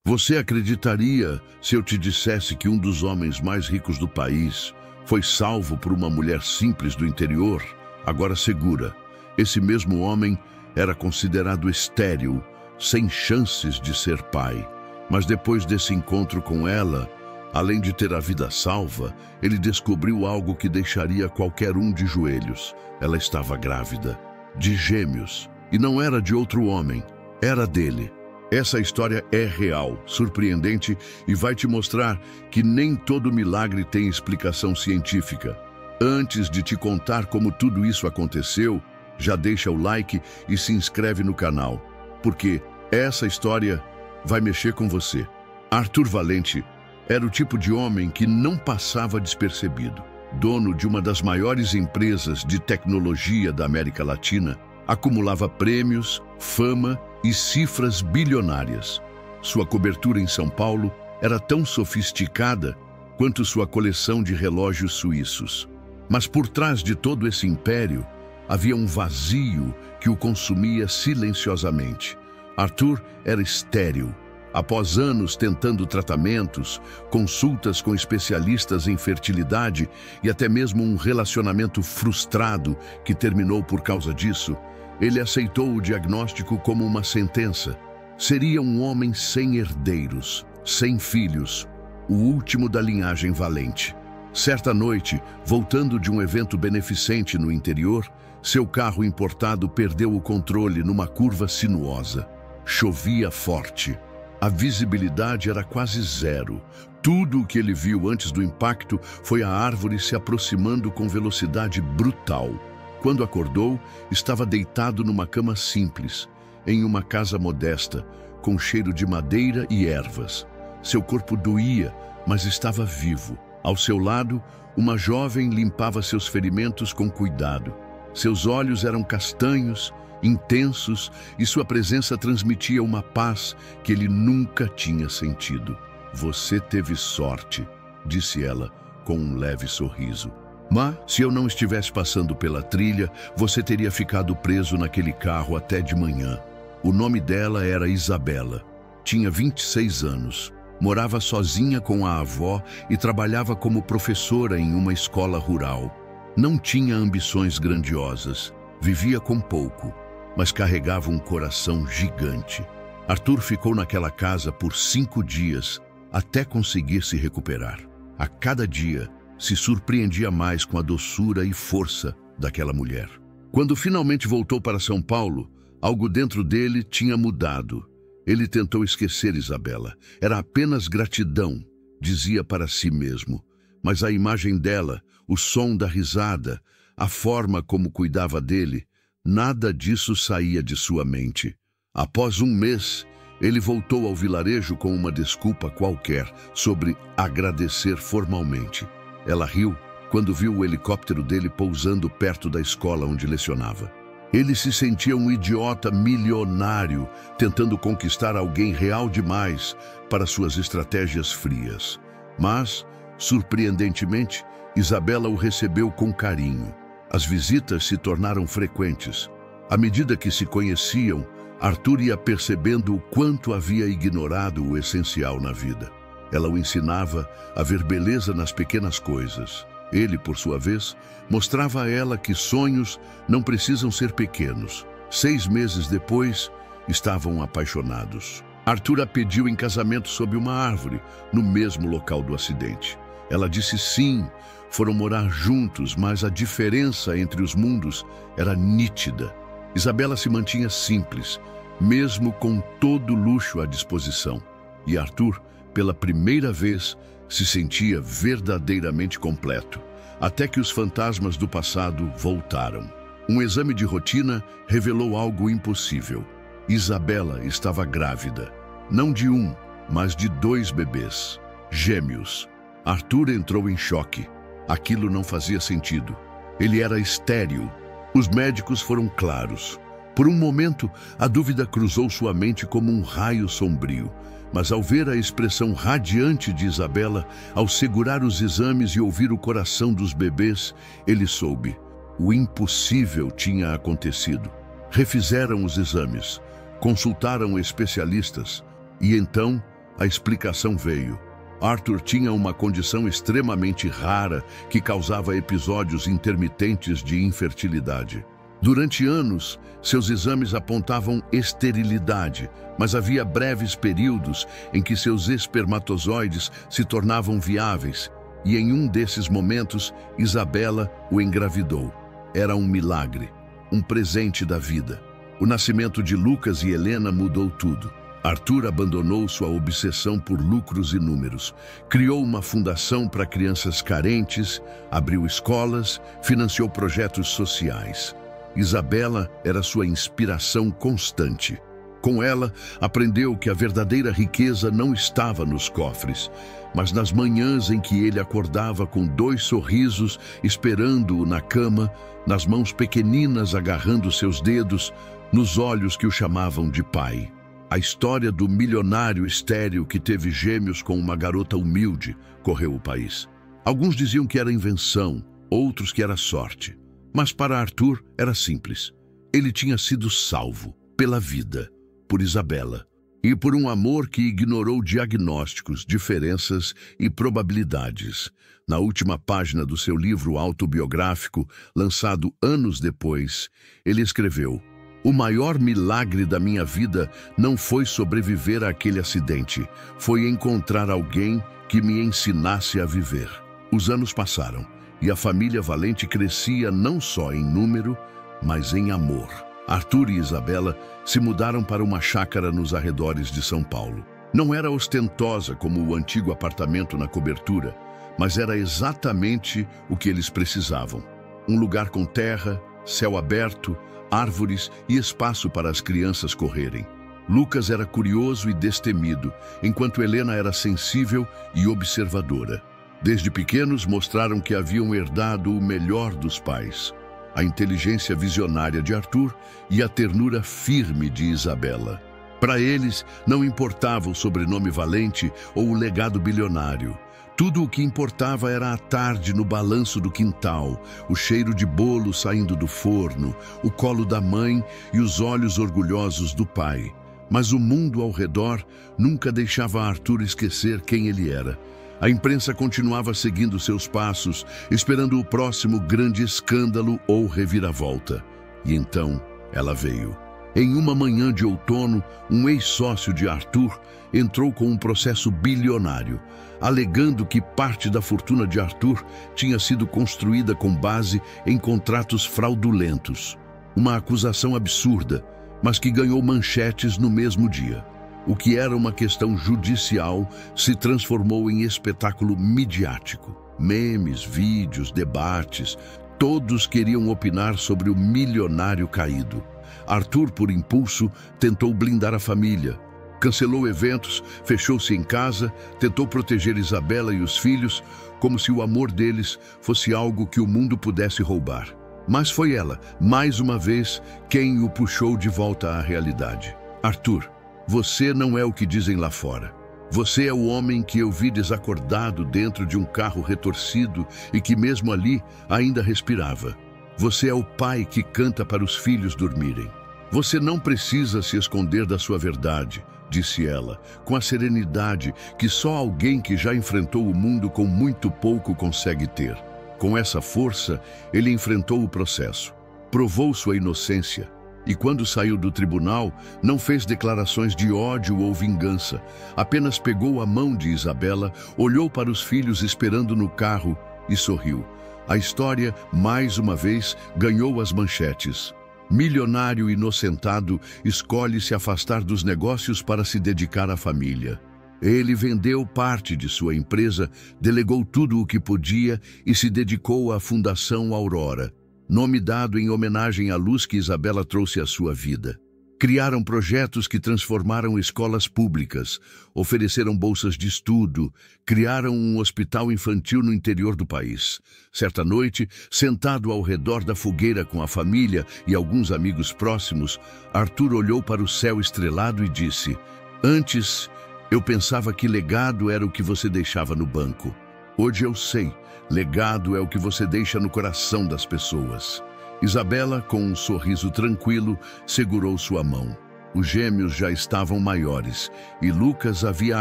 Você acreditaria se eu te dissesse que um dos homens mais ricos do país foi salvo por uma mulher simples do interior? Agora segura. Esse mesmo homem era considerado estéril, sem chances de ser pai. Mas depois desse encontro com ela, além de ter a vida salva, ele descobriu algo que deixaria qualquer um de joelhos. Ela estava grávida, de gêmeos, e não era de outro homem, era dele. Essa história é real, surpreendente e vai te mostrar que nem todo milagre tem explicação científica. Antes de te contar como tudo isso aconteceu, já deixa o like e se inscreve no canal, porque essa história vai mexer com você. Arthur Valente era o tipo de homem que não passava despercebido. Dono de uma das maiores empresas de tecnologia da América Latina, acumulava prêmios, fama e cifras bilionárias. Sua cobertura em São Paulo era tão sofisticada quanto sua coleção de relógios suíços. Mas por trás de todo esse império, havia um vazio que o consumia silenciosamente. Arthur era estéril. Após anos tentando tratamentos, consultas com especialistas em fertilidade e até mesmo um relacionamento frustrado que terminou por causa disso, ele aceitou o diagnóstico como uma sentença. Seria um homem sem herdeiros, sem filhos, o último da linhagem Valente. Certa noite, voltando de um evento beneficente no interior, seu carro importado perdeu o controle numa curva sinuosa. Chovia forte. A visibilidade era quase zero. Tudo o que ele viu antes do impacto foi a árvore se aproximando com velocidade brutal. Quando acordou, estava deitado numa cama simples, em uma casa modesta, com cheiro de madeira e ervas. Seu corpo doía, mas estava vivo. Ao seu lado, uma jovem limpava seus ferimentos com cuidado. Seus olhos eram castanhos, intensos, e sua presença transmitia uma paz que ele nunca tinha sentido. "Você teve sorte", disse ela, com um leve sorriso. "Mas, se eu não estivesse passando pela trilha, você teria ficado preso naquele carro até de manhã." O nome dela era Isabela. Tinha 26 anos. Morava sozinha com a avó e trabalhava como professora em uma escola rural. Não tinha ambições grandiosas. Vivia com pouco, mas carregava um coração gigante. Arthur ficou naquela casa por 5 dias, até conseguir se recuperar. A cada dia, se surpreendia mais com a doçura e força daquela mulher. Quando finalmente voltou para São Paulo, algo dentro dele tinha mudado. Ele tentou esquecer Isabela. Era apenas gratidão, dizia para si mesmo. Mas a imagem dela, o som da risada, a forma como cuidava dele, nada disso saía de sua mente. Após um mês, ele voltou ao vilarejo com uma desculpa qualquer sobre agradecer formalmente. Ela riu quando viu o helicóptero dele pousando perto da escola onde lecionava. Ele se sentia um idiota milionário tentando conquistar alguém real demais para suas estratégias frias. Mas, surpreendentemente, Isabela o recebeu com carinho. As visitas se tornaram frequentes. À medida que se conheciam, Arthur ia percebendo o quanto havia ignorado o essencial na vida. Ela o ensinava a ver beleza nas pequenas coisas. Ele, por sua vez, mostrava a ela que sonhos não precisam ser pequenos. 6 meses depois, estavam apaixonados. Arthur a pediu em casamento sob uma árvore, no mesmo local do acidente. Ela disse sim, foram morar juntos, mas a diferença entre os mundos era nítida. Isabela se mantinha simples, mesmo com todo luxo à disposição. E Arthur, pela primeira vez, se sentia verdadeiramente completo, até que os fantasmas do passado voltaram. Um exame de rotina revelou algo impossível. Isabela estava grávida, não de um, mas de 2 bebês, gêmeos. Arthur entrou em choque. Aquilo não fazia sentido. Ele era estéril. Os médicos foram claros. Por um momento, a dúvida cruzou sua mente como um raio sombrio. Mas ao ver a expressão radiante de Isabela, ao segurar os exames e ouvir o coração dos bebês, ele soube. O impossível tinha acontecido. Refizeram os exames, consultaram especialistas e então a explicação veio. Arthur tinha uma condição extremamente rara que causava episódios intermitentes de infertilidade. Durante anos, seus exames apontavam esterilidade, mas havia breves períodos em que seus espermatozoides se tornavam viáveis, e em um desses momentos, Isabela o engravidou. Era um milagre, um presente da vida. O nascimento de Lucas e Helena mudou tudo. Arthur abandonou sua obsessão por lucros e números, criou uma fundação para crianças carentes, abriu escolas, financiou projetos sociais. Isabela era sua inspiração constante. Com ela, aprendeu que a verdadeira riqueza não estava nos cofres, mas nas manhãs em que ele acordava com 2 sorrisos esperando-o na cama, nas mãos pequeninas agarrando seus dedos, nos olhos que o chamavam de pai. A história do milionário estéril que teve gêmeos com uma garota humilde correu o país. Alguns diziam que era invenção, outros que era sorte. Mas para Arthur era simples. Ele tinha sido salvo pela vida, por Isabela, e por um amor que ignorou diagnósticos, diferenças e probabilidades. Na última página do seu livro autobiográfico, lançado anos depois, ele escreveu: "O maior milagre da minha vida não foi sobreviver àquele acidente, foi encontrar alguém que me ensinasse a viver." Os anos passaram e a família Valente crescia não só em número, mas em amor. Arthur e Isabela se mudaram para uma chácara nos arredores de São Paulo. Não era ostentosa como o antigo apartamento na cobertura, mas era exatamente o que eles precisavam. Um lugar com terra, céu aberto, árvores e espaço para as crianças correrem. Lucas era curioso e destemido, enquanto Helena era sensível e observadora. Desde pequenos mostraram que haviam herdado o melhor dos pais: a inteligência visionária de Arthur e a ternura firme de Isabela. Para eles, não importava o sobrenome Valente ou o legado bilionário. Tudo o que importava era a tarde no balanço do quintal, o cheiro de bolo saindo do forno, o colo da mãe e os olhos orgulhosos do pai. Mas o mundo ao redor nunca deixava Arthur esquecer quem ele era. A imprensa continuava seguindo seus passos, esperando o próximo grande escândalo ou reviravolta. E então ela veio. Em uma manhã de outono, um ex-sócio de Arthur entrou com um processo bilionário, alegando que parte da fortuna de Arthur tinha sido construída com base em contratos fraudulentos. Uma acusação absurda, mas que ganhou manchetes no mesmo dia. O que era uma questão judicial se transformou em espetáculo midiático. Memes, vídeos, debates, todos queriam opinar sobre o milionário caído. Arthur, por impulso, tentou blindar a família. Cancelou eventos, fechou-se em casa, tentou proteger Isabela e os filhos, como se o amor deles fosse algo que o mundo pudesse roubar. Mas foi ela, mais uma vez, quem o puxou de volta à realidade. Arthur, você não é o que dizem lá fora. Você é o homem que eu vi desacordado dentro de um carro retorcido e que mesmo ali ainda respirava. Você é o pai que canta para os filhos dormirem. Você não precisa se esconder da sua verdade, disse ela, com a serenidade que só alguém que já enfrentou o mundo com muito pouco consegue ter. Com essa força, ele enfrentou o processo, provou sua inocência e, quando saiu do tribunal, não fez declarações de ódio ou vingança. Apenas pegou a mão de Isabela, olhou para os filhos esperando no carro e sorriu. A história, mais uma vez, ganhou as manchetes. Milionário inocentado escolhe se afastar dos negócios para se dedicar à família. Ele vendeu parte de sua empresa, delegou tudo o que podia e se dedicou à Fundação Aurora, nome dado em homenagem à luz que Isabela trouxe à sua vida. Criaram projetos que transformaram escolas públicas, ofereceram bolsas de estudo, criaram um hospital infantil no interior do país. Certa noite, sentado ao redor da fogueira com a família e alguns amigos próximos, Arthur olhou para o céu estrelado e disse: "Antes, eu pensava que legado era o que você deixava no banco. Hoje eu sei, legado é o que você deixa no coração das pessoas." Isabela, com um sorriso tranquilo, segurou sua mão. Os gêmeos já estavam maiores e Lucas havia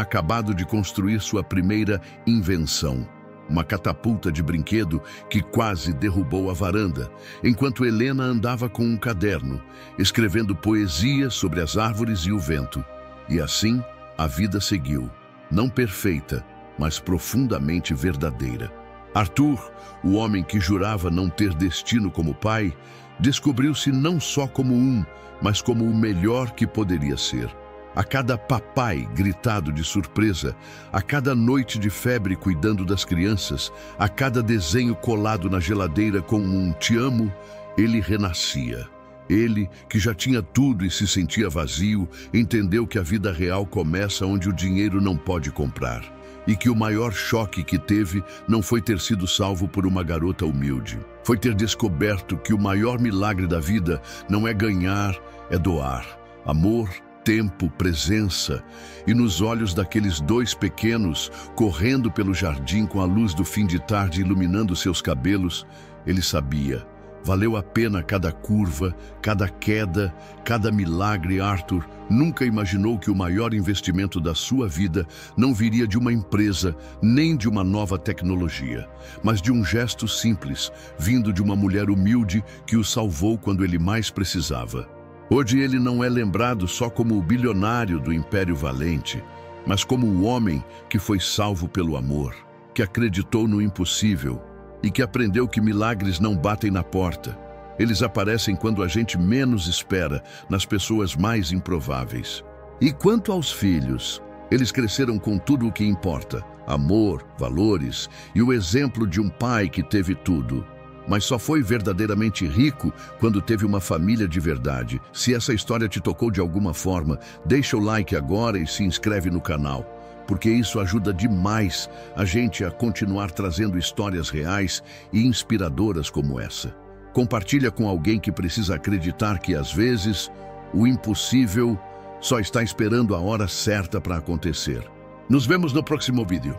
acabado de construir sua primeira invenção, uma catapulta de brinquedo que quase derrubou a varanda, enquanto Helena andava com um caderno, escrevendo poesia sobre as árvores e o vento. E assim, a vida seguiu, não perfeita, mas profundamente verdadeira. Arthur, o homem que jurava não ter destino como pai, descobriu-se não só como mas como o melhor que poderia ser. A cada papai gritado de surpresa, a cada noite de febre cuidando das crianças, a cada desenho colado na geladeira com um "te amo", ele renascia. Ele, que já tinha tudo e se sentia vazio, entendeu que a vida real começa onde o dinheiro não pode comprar. E que o maior choque que teve não foi ter sido salvo por uma garota humilde. Foi ter descoberto que o maior milagre da vida não é ganhar, é doar. Amor, tempo, presença. E nos olhos daqueles dois pequenos, correndo pelo jardim com a luz do fim de tarde iluminando seus cabelos, ele sabia. Valeu a pena cada curva, cada queda, cada milagre. Arthur nunca imaginou que o maior investimento da sua vida não viria de uma empresa, nem de uma nova tecnologia, mas de um gesto simples, vindo de uma mulher humilde que o salvou quando ele mais precisava. Hoje ele não é lembrado só como o bilionário do Império Valente, mas como o homem que foi salvo pelo amor, que acreditou no impossível, e que aprendeu que milagres não batem na porta. Eles aparecem quando a gente menos espera, nas pessoas mais improváveis. E quanto aos filhos, eles cresceram com tudo o que importa: amor, valores e o exemplo de um pai que teve tudo. Mas só foi verdadeiramente rico quando teve uma família de verdade. Se essa história te tocou de alguma forma, deixa o like agora e se inscreve no canal, porque isso ajuda demais a gente a continuar trazendo histórias reais e inspiradoras como essa. Compartilha com alguém que precisa acreditar que, às vezes, o impossível só está esperando a hora certa para acontecer. Nos vemos no próximo vídeo.